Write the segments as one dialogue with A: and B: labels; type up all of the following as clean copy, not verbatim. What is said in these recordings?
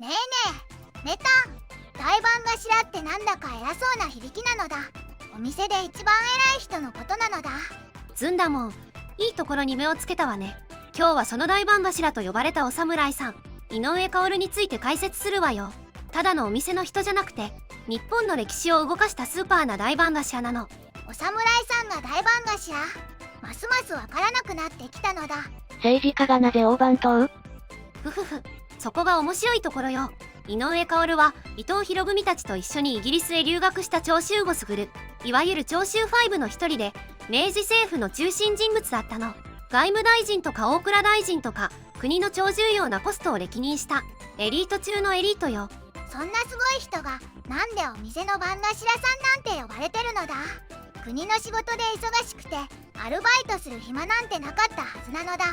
A: ねえねえ、ネタ大番頭ってなんだか偉そうな響きなのだ。お店で一番偉い人のことなのだ。
B: ずんだもん、いいところに目をつけたわね。今日はその大番頭と呼ばれたお侍さん、井上馨について解説するわよ。ただのお店の人じゃなくて、日本の歴史を動かしたスーパーな大番頭なの。
A: お侍さんが大番頭、ますますわからなくなってきたのだ。
C: 政治家がなぜ大番頭？
B: ふふふ、そこが面白いところよ。井上馨は伊藤博文たちと一緒にイギリスへ留学した長州伍優、いわゆる長州5の一人で、明治政府の中心人物だったの。外務大臣とか大蔵大臣とか国の超重要なポストを歴任したエリート中のエリートよ。
A: そんなすごい人がなんでお店の番頭さんなんて呼ばれてるのだ。国の仕事で忙しくてアルバイトする暇なんてなかったはずなのだ。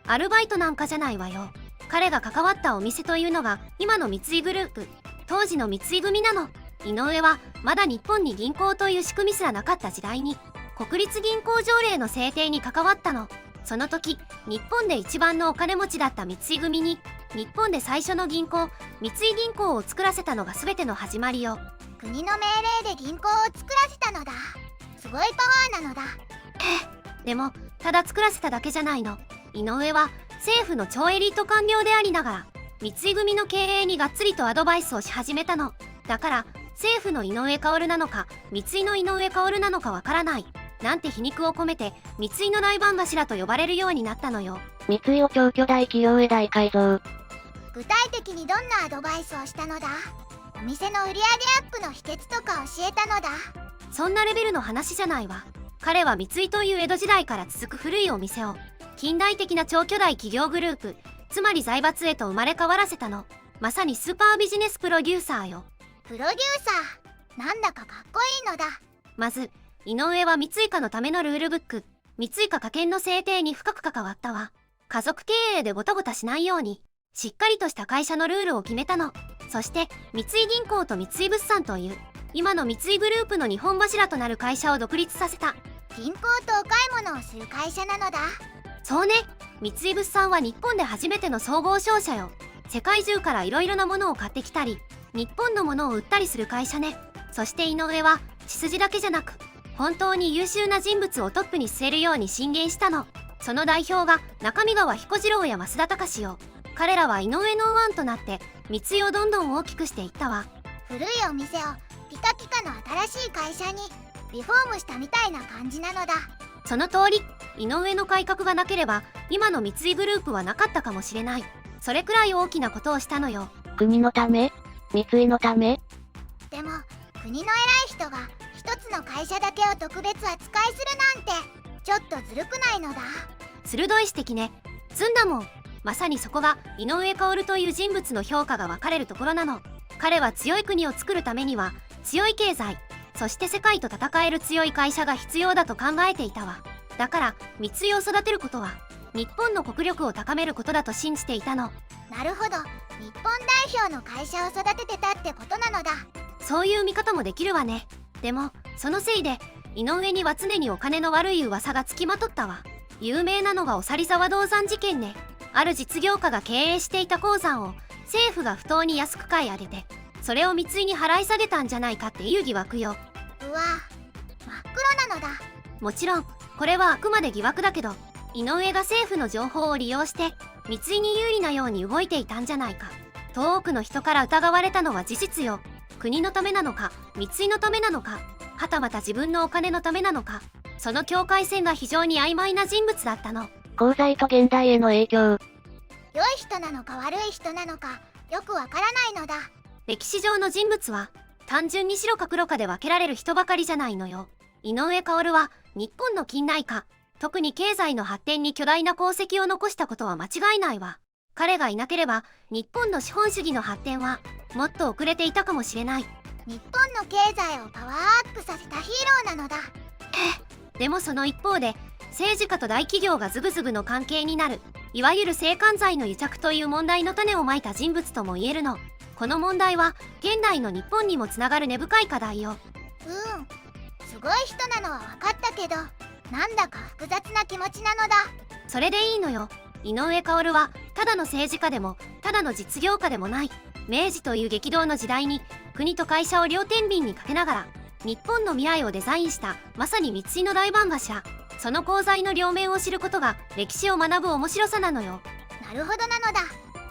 B: アルバイトなんかじゃないわよ。彼が関わったお店というのが今の三井グループ、当時の三井組なの。井上はまだ日本に銀行という仕組みすらなかった時代に国立銀行条例の制定に関わったの。その時日本で一番のお金持ちだった三井組に日本で最初の銀行、三井銀行を作らせたのが全ての始まりよ。
A: 国の命令で銀行を作らせたのだ。すごいパワーなのだ。
B: でもただ作らせただけじゃないの。井上は政府の超エリート官僚でありながら三井組の経営にがっつりとアドバイスをし始めたの。だから政府の井上馨なのか三井の井上馨なのかわからないなんて皮肉を込めて三井の大番頭と呼ばれるようになったのよ。
C: 三井を超巨大企業へ大改造。
A: 具体的にどんなアドバイスをしたのだ。お店の売り上げアップの秘訣とか教えたのだ。
B: そんなレベルの話じゃないわ。彼は三井という江戸時代から続く古いお店を近代的な超巨大企業グループ、つまり財閥へと生まれ変わらせたの。まさにスーパービジネスプロデューサーよ。
A: プロデューサー、なんだかかっこいいのだ。
B: まず井上は三井家のためのルールブック、三井家家計の制定に深く関わったわ。家族経営でごたごたしないようにしっかりとした会社のルールを決めたの。そして三井銀行と三井物産という今の三井グループの2本柱となる会社を独立させた。
A: 銀行とお買い物をする会社なのだ。
B: そうね、三井物産は日本で初めての総合商社よ。世界中からいろいろなものを買ってきたり日本のものを売ったりする会社ね。そして井上は血筋だけじゃなく本当に優秀な人物をトップに据えるように進言したの。その代表が中見川彦次郎や増田隆よ。彼らは井上の腕となって三井をどんどん大きくしていったわ。
A: 古いお店をピカピカの新しい会社にリフォームしたみたいな感じなのだ。
B: その通り、井上の改革がなければ今の三井グループはなかったかもしれない。それくらい大きなことをしたのよ。
C: 国のため？三井のため？
A: でも国の偉い人が一つの会社だけを特別扱いするなんてちょっとずるくないのだ。
B: 鋭い指摘ね。ずんだもん。まさにそこが井上馨という人物の評価が分かれるところなの。彼は強い国を作るためには強い経済、そして世界と戦える強い会社が必要だと考えていたわ。だから三井を育てることは日本の国力を高めることだと信じていたの。
A: なるほど、日本代表の会社を育ててたってことなのだ。
B: そういう見方もできるわね。でもそのせいで井上には常にお金の悪い噂がつきまとったわ。有名なのがお猿沢銅山事件ね。ある実業家が経営していた鉱山を政府が不当に安く買い上げてそれを三井に払い下げたんじゃないかっていう疑惑よ。
A: うわ、真っ黒なのだ。
B: もちろんこれはあくまで疑惑だけど井上が政府の情報を利用して三井に有利なように動いていたんじゃないかと多くの人から疑われたのは事実よ。国のためなのか三井のためなのかはたまた自分のお金のためなのか、その境界線が非常に曖昧な人物だったの。
C: 功罪と現代への影響。
A: 良い人なのか悪い人なのかよくわからないのだ。
B: 歴史上の人物は単純に白か黒かで分けられる人ばかりじゃないのよ。井上馨は日本の近代化、特に経済の発展に巨大な功績を残したことは間違いないわ。彼がいなければ日本の資本主義の発展はもっと遅れていたかもしれない。
A: 日本の経済をパワーアップさせたヒーローなのだ。
B: でもその一方で政治家と大企業がズブズブの関係になるいわゆる性犯罪の癒着という問題の種をまいた人物とも言えるの。この問題は現代の日本にもつながる根深い課題よ。
A: すごい人なのは分かったけどなんだか複雑な気持ちなのだ。
B: それでいいのよ。井上馨はただの政治家でもただの実業家でもない。明治という激動の時代に国と会社を両天秤にかけながら日本の未来をデザインしたまさに三井の大番柱。その功罪の両面を知ることが歴史を学ぶ面白さなのよ。
A: なるほどなのだ。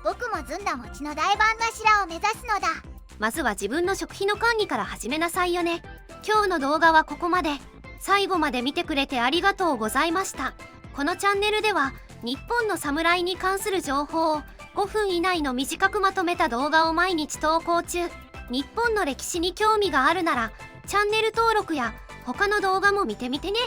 A: 僕もずんだ餅の大番頭を目指すのだ。
B: まずは自分の食費の管理から始めなさいよね。今日の動画はここまで。最後まで見てくれてありがとうございました。このチャンネルでは日本の侍に関する情報を5分以内の短くまとめた動画を毎日投稿中。日本の歴史に興味があるならチャンネル登録や他の動画も見てみてね。